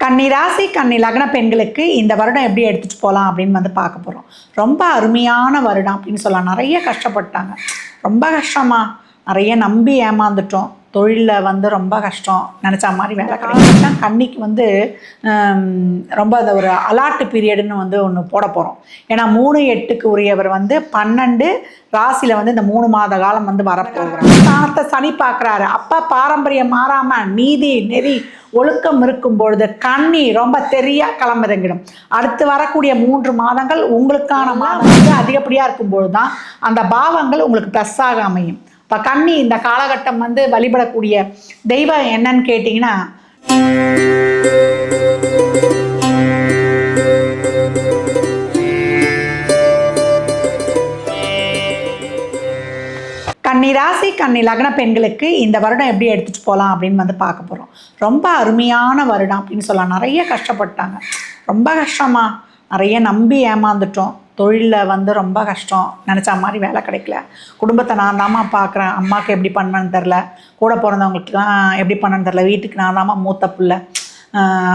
கன்னி ராசி கன்னி லக்ன பெண்களுக்கு இந்த வருடம் எப்படி எடுத்துகிட்டு போகலாம் அப்படின்னு வந்து பார்க்க போகிறோம். ரொம்ப அருமையான வருடம் அப்படின்னு சொல்லலாம். நிறைய கஷ்டப்பட்டாங்க, ரொம்ப கஷ்டமா, நிறைய நம்பி ஏமாந்துட்டோம். தொழிலில் வந்து ரொம்ப கஷ்டம், நினச்சா மாதிரி வேலை காலகட்டம். கன்னிக்கு வந்து ரொம்ப அந்த ஒரு அலாட்டு பீரியடுன்னு வந்து ஒன்று போட போகிறோம். ஏன்னா 3-8க்கு உரியவர் வந்து 12 ராசியில் வந்து இந்த 3 மாத காலம் வந்து வரப்போகிறாங்க. ஸ்தானத்தை சனி பார்க்குறாரு. அப்போ பாரம்பரியம் மாறாமல் நீதி நெறி ஒழுக்கம் இருக்கும் பொழுது கன்னி ரொம்ப தெரியாக கிளம்பிறங்கிடும். அடுத்து வரக்கூடிய 3 மாதங்கள் உங்களுக்கான மாதம் வந்து அதிகப்படியாக இருக்கும்பொழுது தான் அந்த பாவங்கள் உங்களுக்கு ப்ளஸ்ஸாக அமையும். இப்போ கன்னி இந்த காலகட்டம் வந்து வழிபடக்கூடிய தெய்வம் என்னன்னு கேட்டிங்கன்னா, கன்னி ராசி கன்னி லக்ன பெண்களுக்கு இந்த வருடம் எப்படி எடுத்துகிட்டு போகலாம் அப்படின்னு வந்து பார்க்க போகிறோம். ரொம்ப அருமையான வருடம் அப்படின்னு சொல்லலாம். நிறைய கஷ்டப்பட்டாங்க, ரொம்ப கஷ்டமா, நிறைய நம்பி ஏமாந்துட்டோம். தொழிலில் வந்து ரொம்ப கஷ்டம், நினச்சா மாதிரி வேலை கிடைக்கல. குடும்பத்தை நான் தாம்மா பார்க்குறேன், அம்மாவுக்கு எப்படி பண்ணணுன்னு தெரில, கூட பிறந்தவங்களுக்குலாம் எப்படி பண்ணணுன்னு தெரில, வீட்டுக்கு நான் தாம்மா மூத்த பிள்ளை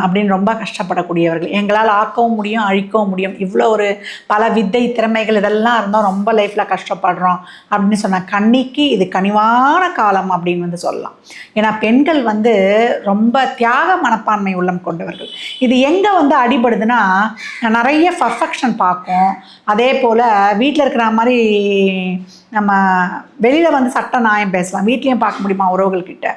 அப்படின்னு ரொம்ப கஷ்டப்படக்கூடியவர்கள். எங்களால் ஆக்கவும் முடியும், அழிக்கவும் முடியும். இவ்வளோ ஒரு பல வித்தை திறமைகள் இதெல்லாம் இருந்தோம், ரொம்ப லைஃப்பில் கஷ்டப்படுறோம் அப்படின்னு சொன்ன கன்னிக்கு இது கனிவான காலம் அப்படின்னு வந்து சொல்லலாம். ஏன்னா பெண்கள் வந்து ரொம்ப தியாக மனப்பான்மை உள்ளம் கொண்டவர்கள். இது எங்கே வந்து அடிபடுதுன்னா, நிறைய பர்ஃபெக்ஷன் பார்க்கும். அதே போல் வீட்டில் இருக்கிற மாதிரி நம்ம வெளியில் வந்து சட்ட நியாயம் பேசலாம், வீட்லேயும் பார்க்க முடியுமா உறவுகள்கிட்ட,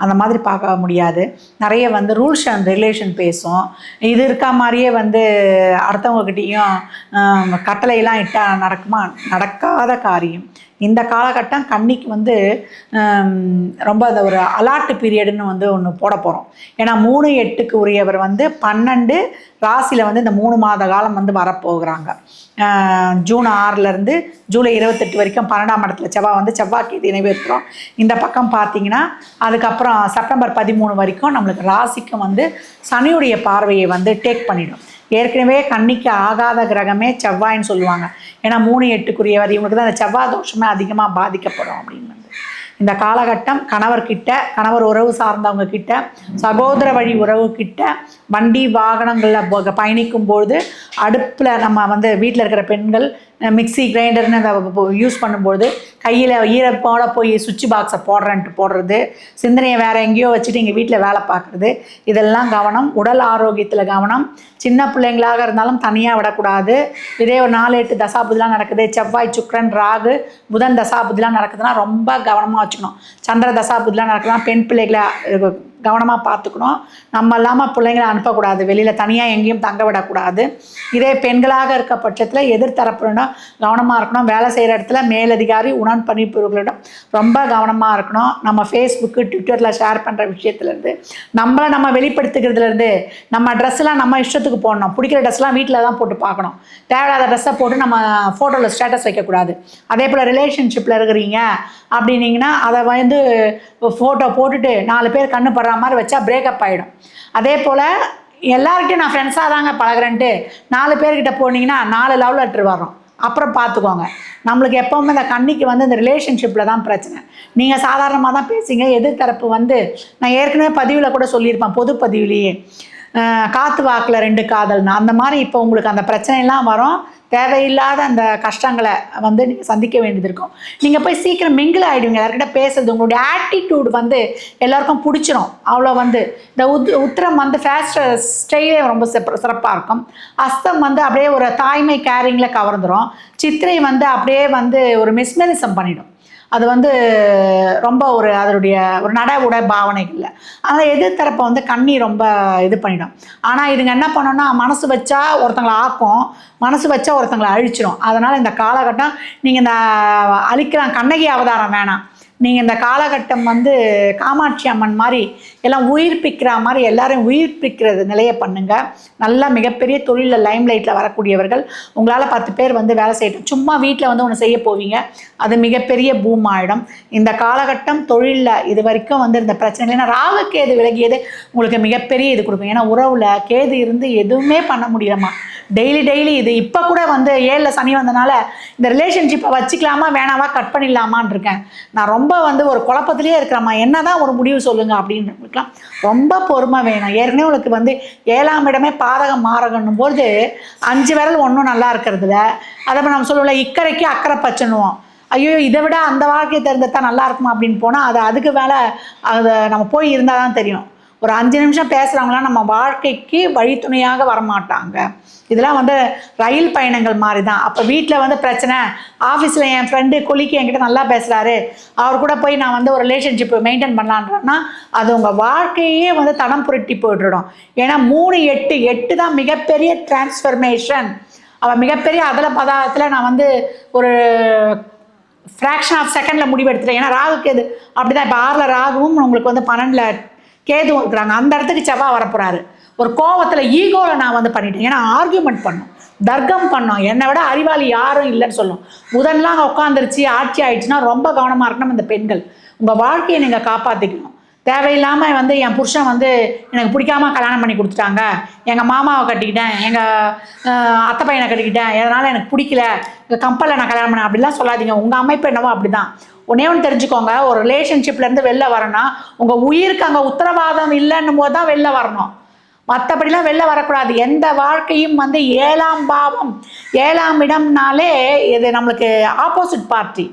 அந்த மாதிரி பார்க்க முடியாது. நிறைய வந்து ரூல்ஸ் அண்ட் ரிலேஷன் பேசும். இது இருக்க மாதிரியே வந்து அடுத்தவங்கக்கிட்டேயும் கட்டளையெல்லாம் இட்டால் நடக்குமா? நடக்காத காரியம். இந்த காலகட்டம் கன்னிக்கு வந்து ரொம்ப அந்த ஒரு அலாட்டு பீரியடுன்னு வந்து ஒன்று போட போகிறோம். ஏன்னா 3-8க்கு உரியவர் வந்து 12 ராசியில் வந்து இந்த 3 மாத காலம் வந்து வரப்போகிறாங்க. ஜூன் 6லேருந்து ஜூலை 28 வரைக்கும் 12ஆம் இடத்துல செவ்வாய் வந்து செவ்வாய்க்கு இது நிறைவேற்றுறோம். இந்த பக்கம் பார்த்தீங்கன்னா அதுக்கப்புறம் செப்டம்பர் 13 வரைக்கும் நம்மளுக்கு ராசிக்கும் வந்து சனியுடைய பார்வையை வந்து டேக் பண்ணிடும். ஏற்கனவே கன்னிக்கு ஆகாத கிரகமே செவ்வாயின்னு சொல்லுவாங்க. ஏன்னா 3-8க்குரியவர், இவங்களுக்கு தான் அந்த செவ்வாய் தோஷமே அதிகமாக பாதிக்கப்படும் அப்படின்னு வந்து இந்த காலகட்டம் கணவர்கிட்ட, கணவர் உறவு சார்ந்தவங்க கிட்ட, சகோதர வழி உறவு கிட்ட, வண்டி வாகனங்களில் பயணிக்கும்போது, அடுப்பில் நம்ம வந்து வீட்டில் இருக்கிற பெண்கள் மிக்சி கிரைண்டர்னு அதை யூஸ் பண்ணும்போது கையில் ஈரப்போட போய் சுவிட்ச் பாக்ஸை போடுறது, சிந்தனையை வேறு எங்கேயோ வச்சுட்டு இங்கே வீட்டில் வேலை பார்க்குறது, இதெல்லாம் கவனம். உடல் ஆரோக்கியத்தில் கவனம். சின்ன பிள்ளைங்களாக இருந்தாலும் தனியாக விடக்கூடாது. இதே ஒரு 4-8 தசாபுதிலாம் நடக்குது, செவ்வாய் சுக்கிரன் ராகு புதன் தசாபுதிலாம் நடக்குதுன்னா ரொம்ப கவனமாக வச்சுக்கணும். சந்திர தசாபுதிலாம் நடக்குதுன்னா பெண் பிள்ளைகளை கவனமாக பார்த்துக்கணும். நம்ம இல்லாமல் பிள்ளைங்களை அனுப்பக்கூடாது, வெளியில் தனியாக எங்கேயும் தங்க விடக்கூடாது. இதே பெண்களாக இருக்க பட்சத்தில் எதிர்த்தரப்புனா கவனமாக இருக்கணும். வேலை செய்கிற இடத்துல மேலதிகாரி உடன் பணிபுரிவர்களிடம் ரொம்ப கவனமாக இருக்கணும். நம்ம ஃபேஸ்புக்கு ட்விட்டரில் ஷேர் பண்ணுற விஷயத்துலேருந்து, நம்மளை நம்ம வெளிப்படுத்துகிறதுலேருந்து, நம்ம ட்ரெஸ்லாம் நம்ம இஷ்டத்துக்கு போடணும். பிடிக்கிற ட்ரெஸ்லாம் வீட்டில் தான் போட்டு பார்க்கணும். தேவையில்லாத ட்ரெஸ்ஸை போட்டு நம்ம ஃபோட்டோவில் ஸ்டேட்டஸ் வைக்கக்கூடாது. அதே போல் ரிலேஷன்ஷிப்பில் இருக்கிறீங்க அப்படின்னீங்கன்னா அதை வந்து ஃபோட்டோ போட்டுட்டு 4 பேர் கண்ணு படுற மாதிரி வச்சா பிரேக்கப் ஆகிடும். அதே போல் எல்லார்கிட்டையும் நான் ஃப்ரெண்ட்ஸாக தாங்க பழகிறேன்ட்டு 4 பேர்கிட்ட போனீங்கன்னா 4 லவ் லெட்டர் வரும். அப்புறம் பார்த்துக்கோங்க. நம்மளுக்கு எப்போவுமே இந்த கன்னிக்கு வந்து இந்த ரிலேஷன்ஷிப்பில் தான் பிரச்சனை. நீங்கள் சாதாரணமாக தான் பேசுங்க, எதிர்த்தரப்பு வந்து நான் ஏற்கனவே பதிவில் கூட சொல்லியிருப்பேன், பொது பதிவுலேயே காற்று வாக்கில் 2 காதல்னா அந்த மாதிரி இப்போ உங்களுக்கு அந்த பிரச்சனைலாம் வரும். தேவையில்லாத அந்த கஷ்டங்களை வந்து நீங்கள் சந்திக்க வேண்டியது இருக்கும். நீங்கள் போய் சீக்கிரம் மிங்கிள் ஆகிடுவீங்க. யார்கிட்ட பேசுறது உங்களுடைய ஆட்டிடியூட் வந்து எல்லாருக்கும் பிடிச்சிரும். அவ்வளோ வந்து இந்த உத்திரம் வந்து ஃபேஸ்ட் ஸ்டைலே ரொம்ப சிறப்பாக இருக்கும். அஸ்தம் வந்து அப்படியே ஒரு தாய்மை கேரிங்கில் கவர்ந்துடும். சித்திரை வந்து அப்படியே வந்து ஒரு மிஸ்மெரிசம் பண்ணிடும். அது வந்து ரொம்ப ஒரு அதனுடைய ஒரு நட உடை பாவனைகள். ஆனால் எதிர்த்தரப்பை வந்து கன்னி ரொம்ப இது பண்ணிடும். ஆனால் இதுங்க என்ன பண்ணோன்னா, மனசு வச்சா ஒருத்தங்களை ஆக்கும், மனசு வச்சா ஒருத்தங்களை அழிச்சிடும். அதனால் இந்த காலகட்டம் நீங்கள் இந்த அழிக்கலாம் கண்ணகி அவதாரம் வேணாம். நீங்கள் இந்த காலகட்டம் வந்து காமாட்சி அம்மன் மாதிரி எல்லாம் உயிர்ப்பிக்கிற மாதிரி எல்லாரையும் உயிர்ப்பிக்கிறது நிலையை பண்ணுங்கள். நல்லா மிகப்பெரிய தொழிலில் லைம்லைட்டில் வரக்கூடியவர்கள் உங்களால் 10 பேர் வந்து வேலை செய்யட்டும். சும்மா வீட்டில் வந்து ஒன்று செய்ய போவீங்க, அது மிகப்பெரிய பூம் ஆகிடும். இந்த காலகட்டம் தொழிலில் இது வரைக்கும் வந்து இந்த பிரச்சனை இல்லை. ஏன்னா ராகு கேது விலகியது உங்களுக்கு மிகப்பெரிய இது கொடுக்கும். ஏன்னா உறவில் கேது இருந்து எதுவுமே பண்ண முடியலம்மா, டெய்லி இது இப்போ கூட வந்து 7ல் சனி வந்தனால இந்த ரிலேஷன்ஷிப்பை வச்சுக்கலாமா வேணாவா கட் பண்ணிடலாமான்னு இருக்கேன். நான் ரொம்ப வந்து ஒரு குழப்பத்திலே இருக்கிறேம்மா, என்ன தான் ஒரு முடிவு சொல்லுங்கள் அப்படின்னுலாம். ரொம்ப பொறுமை வேணும். ஏற்கனவே உங்களுக்கு வந்து 7ஆம் இடமே பாதகம் மாறகன்னும் போது 5 விரல் ஒன்றும் நல்லா இருக்கிறதுல, அதை நம்ம சொல்லுவோம்ல இக்கரைக்கு அக்கறை பச்சனுவோம். ஐயோ இதை விட அந்த வாழ்க்கையை தெரிஞ்சதான் நல்லா இருக்குமா அப்படின்னு போனால் அது அதுக்கு மேலே அதை நம்ம போய் இருந்தால் தான் தெரியும். ஒரு 5 நிமிஷம் பேசுகிறவங்களாம் நம்ம வாழ்க்கைக்கு வழித்துணையாக வரமாட்டாங்க. இதெல்லாம் வந்து ரயில் பயணங்கள் மாதிரி தான். அப்போ வீட்டில் வந்து பிரச்சனை, ஆஃபீஸில் என் ஃப்ரெண்டு கொலிக்கு என்கிட்ட நல்லா பேசுகிறாரு, அவர் கூட போய் நான் வந்து ஒரு ரிலேஷன்ஷிப் மெயின்டைன் பண்ணலான்றேன்னா அது உங்கள் வாழ்க்கையே வந்து தடம் புரட்டி போய்ட்டுடும். ஏன்னா 3-8 தான் மிகப்பெரிய டிரான்ஸ்ஃபர்மேஷன். அவள் மிகப்பெரிய அதில் பதார்த்தத்தில் நான் வந்து ஒரு ஃப்ராக்ஷன் ஆஃப் செகண்டில் முடிவு எடுத்துட்டேன். ஏன்னா ராகு கேது அப்படி தான். இப்போ 6ல் ராகுவும் உங்களுக்கு வந்து 12ல் கேதுவும் இருக்கிறாங்க. அந்த இடத்துக்கு செவ்வாய் வரப்போகிறாரு. ஒரு கோவத்தில் ஈகோவில் நான் வந்து பண்ணிட்டேன். ஏன்னா ஆர்கியூமெண்ட் பண்ணோம், தர்க்கம் பண்ணோம், என்னை விட அறிவாளி யாரும் இல்லைன்னு சொல்லும். புதன்லாம் உட்காந்துருச்சு ஆட்சி ஆயிடுச்சுன்னா ரொம்ப கவனமாக இருக்கணும். இந்த பெண்கள் உங்கள் வாழ்க்கையை நீங்கள் காப்பாற்றிக்கணும். தேவையில்லாமல் வந்து என் புருஷன் வந்து எனக்கு பிடிக்காம கல்யாணம் பண்ணி கொடுத்துட்டாங்க, எங்கள் மாமாவை கட்டிக்கிட்டேன், எங்கள் அத்தை பையனை கட்டிக்கிட்டேன், அதனால் எனக்கு பிடிக்கல, கம்பலில் நான் கல்யாணம் பண்ணேன் அப்படிலாம் சொல்லாதீங்க. உங்கள் அமைப்பு என்னவோ அப்படி தான். ஒன்று தெரிஞ்சுக்கோங்க, ஒரு ரிலேஷன்ஷிப்லேருந்து வெளில வரணும், உங்கள் உயிருக்கு அங்கே உத்தரவாதம் இல்லைன்னும் போது தான் வெளில வரணும். மற்றபடிலாம் வெளில வரக்கூடாது. எந்த வாழ்க்கையும் வந்து 7ஆம் பாவம் 7ஆம் இடம்னாலே இது நம்மளுக்கு ஆப்போசிட் பார்ட்டி.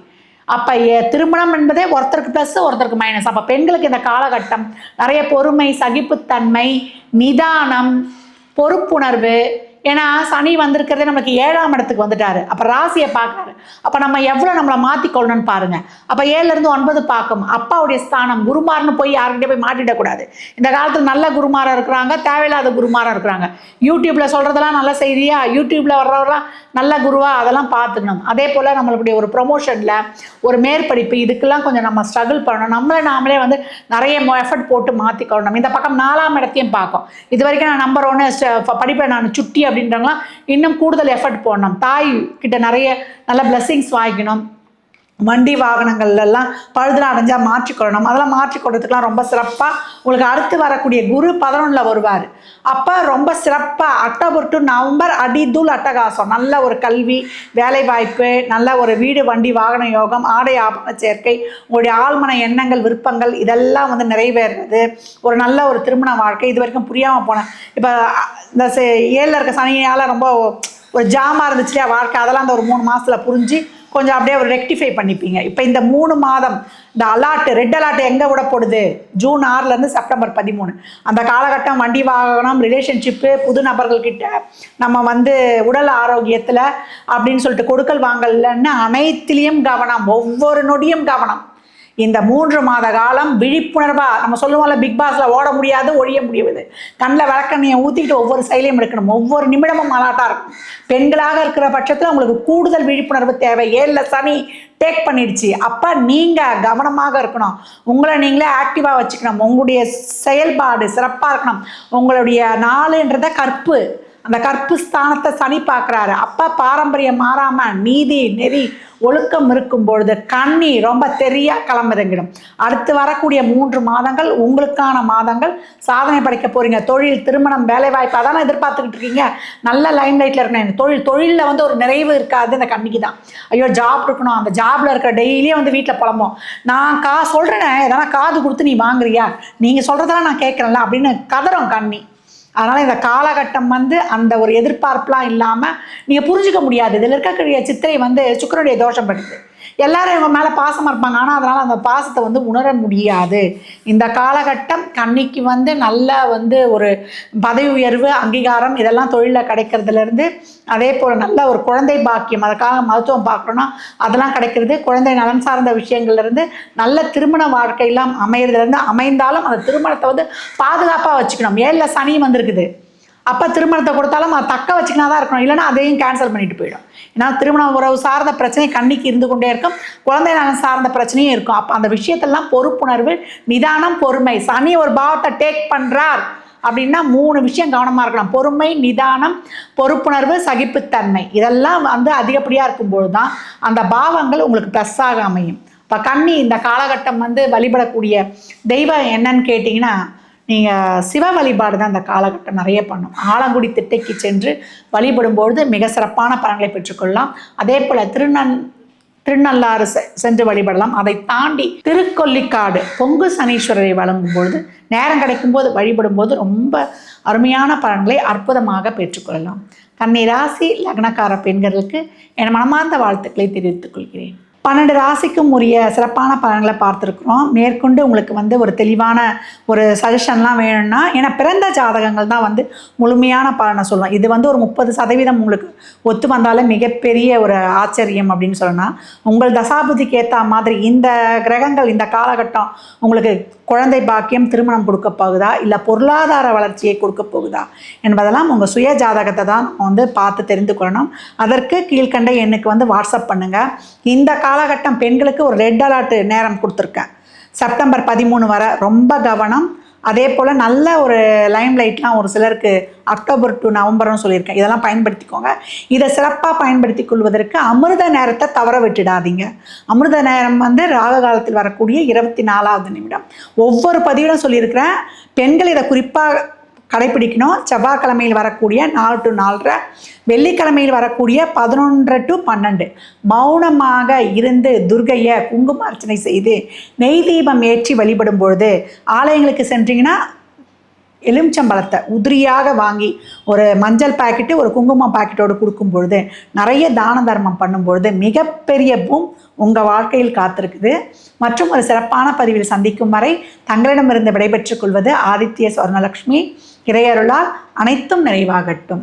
அப்போ திருமணம் என்பதே ஒருத்தருக்கு ப்ளஸ் ஒருத்தருக்கு மைனஸ். அப்போ பெண்களுக்கு இந்த காலகட்டம் நிறைய பொறுமை, சகிப்புத்தன்மை, நிதானம், பொறுப்புணர்வு. ஏன்னா சனி வந்திருக்கிறதே நமக்கு 7ஆம் இடத்துக்கு வந்துட்டாரு. அப்போ ராசியை பார்க்குறாரு. அப்போ நம்ம எவ்வளோ நம்மளை மாற்றிக்கொள்ளணும்னு பாருங்கள். அப்போ 7லேருந்து 9 பார்க்கும். அப்பாவுடைய ஸ்தானம் குருமார்னு போய் யாருக்கிட்டே போய் மாட்டிடக்கூடாது. இந்த காலத்தில் நல்ல குருமாராக இருக்கிறாங்க, தேவையில்லாத குருமாராக இருக்கிறாங்க. யூடியூப்பில் சொல்கிறதெல்லாம் நல்ல செய்தியா, யூடியூப்பில் வர்றவரெல்லாம் நல்ல குருவா, அதெல்லாம் பார்த்துக்கணும். அதே போல் நம்மளுடைய ஒரு ப்ரொமோஷனில் ஒரு மேற்படிப்பு இதுக்கெல்லாம் கொஞ்சம் நம்ம ஸ்ட்ரகிள் பண்ணணும். நாமளே வந்து நிறைய எஃபர்ட் போட்டு மாற்றிக்கொள்ளணும். இந்த பக்கம் 4ஆம் இடத்தையும் பார்க்கும். இது வரைக்கும் நான் நம்பர் 1 படிப்பேன் நான் சுட்டி அப்படின்றவங்களாம் இன்னும் கூடுதல் எஃபர்ட் போடணும். தாய் கிட்ட நிறைய நல்ல பிளெஸிங்ஸ் வாங்கிக்கணும். வண்டி வாகனங்கள்லாம் பழுதுல அடைஞ்சால் மாற்றிக்கொள்ளணும். அதெல்லாம் மாற்றிக்கொள்றதுக்கெலாம் ரொம்ப சிறப்பாக உங்களுக்கு அடுத்து வரக்கூடிய குரு 11ல் வருவார். அப்போ ரொம்ப சிறப்பாக அக்டோபர் டு நவம்பர் அடிதூள் அட்டகாசம். நல்ல ஒரு கல்வி, வேலைவாய்ப்பு, நல்ல ஒரு வீடு வண்டி வாகன யோகம், ஆடை ஆபரண சேர்க்கை, உங்களுடைய ஆழ்மன எண்ணங்கள் விருப்பங்கள் இதெல்லாம் வந்து நிறைவேறுறது. ஒரு நல்ல ஒரு திருமண வாழ்க்கை. இது வரைக்கும் புரியாமல் போனேன். இப்போ இந்த 7ல் இருக்க சனியால் ரொம்ப ஒரு ஜாமாக இருந்துச்சு இல்லையா வாழ்க்கை, அதெல்லாம் அந்த ஒரு 3 மாதத்தில் புரிஞ்சு கொஞ்சம் அப்படியே ஒரு ரெக்டிஃபை பண்ணிப்பீங்க. இப்போ இந்த 3 மாதம் இந்த ரெட் அலர்ட் எங்கே விட போடுது? ஜூன் 6லேருந்து செப்டம்பர் 13. அந்த காலகட்டம் வண்டி வாகனம், ரிலேஷன்ஷிப்பு, புது நபர்கள்கிட்ட நம்ம வந்து உடல் ஆரோக்கியத்தில் அப்படின்னு சொல்லிட்டு கொடுக்கல் வாங்கலன்னு அனைத்திலையும் கவனம், ஒவ்வொரு நொடியும் கவனம். இந்த 3 மாத காலம் விழிப்புணர்வாக நம்ம சொல்லுவோம்ல, பிக் பாஸில் ஓட முடியாது ஒழிய முடியாது. கண்ணில் விளக்கண்ணையை ஊற்றிக்கிட்டு ஒவ்வொரு செயலையும் எடுக்கணும். ஒவ்வொரு நிமிடமும் அலாட்டாக இருக்கும். பெண்களாக இருக்கிற பட்சத்தில் உங்களுக்கு கூடுதல் விழிப்புணர்வு தேவை. 7ல் சனி டேக் பண்ணிடுச்சு. அப்போ நீங்கள் கவனமாக இருக்கணும். உங்களை நீங்களே ஆக்டிவாக வச்சுக்கணும். உங்களுடைய செயல்பாடு சிறப்பாக இருக்கணும். உங்களுடைய நாளுன்றத கற்பு, அந்த கற்பு ஸ்தானத்தை சனி பார்க்குறாரு. அப்போ பாரம்பரியம் மாறாமல் நீதி நெறி ஒழுக்கம் இருக்கும் பொழுது கண்ணி ரொம்ப தெரியாக களமிறங்கிடும். அடுத்து வரக்கூடிய 3 மாதங்கள் உங்களுக்கான மாதங்கள். சாதனை படைக்க போகிறீங்க. தொழில், திருமணம், வேலைவாய்ப்பு அதான எதிர்பார்த்துக்கிட்டு இருக்கீங்க. நல்ல லைம் லைட்டில் இருக்கணும். தொழிலில் வந்து ஒரு நிறைவு இருக்காது இந்த கண்ணிக்கு தான். ஐயோ ஜாப் இருக்கணும், அந்த ஜாபில் இருக்கிற டெய்லியும் வந்து வீட்டில் புலம்போம். நான் சொல்கிறேனே எதனா காது கொடுத்து நீ வாங்குறியா, நீங்கள் சொல்கிறதெல்லாம் நான் கேட்குறேன்ல அப்படின்னு கதறும் கண்ணி. அதனால் இந்த காலகட்டம் வந்து அந்த ஒரு எதிர்பார்ப்புலாம் இல்லாமல் நீங்கள் புரிஞ்சிக்க முடியாது. இதில் இருக்கக்கூடிய சித்திரை வந்து சுக்கிரனுடைய தோஷம் படுது. எல்லாரும் இவங்க மேலே பாசமாக இருப்பாங்க, ஆனால் அதனால் அந்த பாசத்தை வந்து உணர முடியாது. இந்த காலகட்டம் கன்னிக்கு வந்து நல்ல வந்து ஒரு பதவி உயர்வு, அங்கீகாரம் இதெல்லாம் தொழிலில் கிடைக்கிறதுலேருந்து, அதே போல் நல்ல ஒரு குழந்தை பாக்கியம், அதுக்காக மருத்துவம் பார்க்கணுன்னா அதெல்லாம் கிடைக்கிறது. குழந்தை நலன் சார்ந்த விஷயங்கள்லேருந்து நல்ல திருமண வாழ்க்கையெல்லாம் அமைகிறதுலேருந்து, அமைந்தாலும் அந்த திருமணத்தை வந்து பாதுகாப்பாக வச்சுக்கணும். 7ல் சனி வந்திருக்குது. அப்போ திருமணத்தை கொடுத்தாலும் அதை தக்க வச்சுக்கினா தான் இருக்கணும். இல்லைன்னா அதையும் கேன்சல் பண்ணிட்டு போயிடும். ஏன்னா திருமண உறவு சார்ந்த பிரச்சனை கண்ணிக்கு இருந்து கொண்டே இருக்கும். குழந்தை நலன் சார்ந்த பிரச்சனையும் இருக்கும். அப்போ அந்த விஷயத்தெல்லாம் பொறுப்புணர்வு, நிதானம், பொறுமை. சனி ஒரு பாவத்தை டேக் பண்ணுறார் அப்படின்னா 3 விஷயம் கவனமாக இருக்கணும். பொறுமை, நிதானம், பொறுப்புணர்வு, சகிப்புத்தன்மை. இதெல்லாம் வந்து அதிகப்படியாக இருக்கும்பொழுது தான் அந்த பாவங்கள் உங்களுக்கு ப்ளஸ்ஸாக அமையும். இப்போ கன்னி இந்த காலகட்டம் வந்து வழிபடக்கூடிய தெய்வம் என்னன்னு கேட்டிங்கன்னா நீங்கள் சிவ வழிபாடு தான் இந்த காலகட்டம் நிறைய பண்ணும். ஆலங்குடி திட்டைக்கு சென்று வழிபடும்பொழுது மிக சிறப்பான பலன்களை பெற்றுக்கொள்ளலாம். அதே போல் திருநள்ளாறு சென்று வழிபடலாம். அதை தாண்டி திருக்கொல்லிக்காடு பொங்கு சனீஸ்வரரை வழங்கும் பொழுது, நேரம் கிடைக்கும் போது வழிபடும் போது ரொம்ப அருமையான பலன்களை அற்புதமாக பெற்றுக்கொள்ளலாம். கன்னி ராசி லக்னக்கார பெண்களுக்கு என் மனமார்ந்த வாழ்த்துக்களை தெரிவித்துக் கொள்கிறேன். 12 ராசிக்கும் உரிய சிறப்பான பலன்களை பார்த்துருக்குறோம். மேற்கொண்டு உங்களுக்கு ஒரு தெளிவான ஒரு சஜஷன்லாம் வேணும்னா, ஏன்னா பிறந்த ஜாதகங்கள் தான் முழுமையான பலனை சொல்லுவோம். இது ஒரு 30% உங்களுக்கு ஒத்து வந்தாலே மிகப்பெரிய ஒரு ஆச்சரியம் அப்படின்னு சொல்லலாம். உங்கள் தசாபுதிக்கு ஏற்ற மாதிரி இந்த கிரகங்கள் இந்த காலகட்டம் உங்களுக்கு குழந்தை பாக்கியம், திருமணம் கொடுக்க போகுதா, இல்லை பொருளாதார வளர்ச்சியை கொடுக்க போகுதா என்பதெல்லாம் உங்கள் சுய ஜாதகத்தை தான் நம்ம பார்த்து தெரிந்து கொள்ளணும். அதற்கு கீழ்கண்ட எண்ணுக்கு வாட்ஸ்அப் பண்ணுங்கள். இந்த காலகட்டம் பெண்களுக்கு ஒரு ரெட் அலர்ட் நேரம் கொடுத்துருக்கேன். செப்டம்பர் 13 வரை ரொம்ப கவனம். அதே போல் நல்ல ஒரு லைம் லைட்லாம் ஒரு சிலருக்கு அக்டோபர் டு நவம்பர்னு சொல்லியிருக்கேன். இதெல்லாம் பயன்படுத்திக்கோங்க. இதை சிறப்பாக பயன்படுத்தி கொள்வதற்கு அமிர்த நேரத்தை தவற விட்டுடாதீங்க. அமிர்த நேரம் ராகு காலத்தில் வரக்கூடிய 24வது நிமிடம். ஒவ்வொரு பதிவிலும் சொல்லியிருக்கிறேன். பெண்கள் இதை குறிப்பாக கடைப்பிடிக்கணும். செவ்வாய்க்கிழமையில் வரக்கூடிய 4 to 4:30, வெள்ளிக்கிழமையில் வரக்கூடிய 11 to 12 மௌனமாக இருந்து துர்க்கையை குங்கும அர்ச்சனை செய்து நெய் தீபம் ஏற்றி வழிபடும் பொழுது, ஆலயங்களுக்கு சென்றீங்கன்னா எலுமிச்சம்பழத்தை உதிரியாக வாங்கி ஒரு மஞ்சள் பாக்கெட்டு ஒரு குங்குமம் பாக்கெட்டோடு கொடுக்கும் பொழுது, நிறைய தான தர்மம் பண்ணும் பொழுது மிகப்பெரிய பூம் உங்கள் வாழ்க்கையில் காத்திருக்குது. மற்றும் ஒரு சிறப்பான பதிவில் சந்திக்கும் வரை தங்களிடமிருந்து விடைபெற்றுக் கொள்வது ஆதித்ய சொர்ணலக்ஷ்மி. இறையருளால் அனைத்தும் நிறைவாகட்டும்.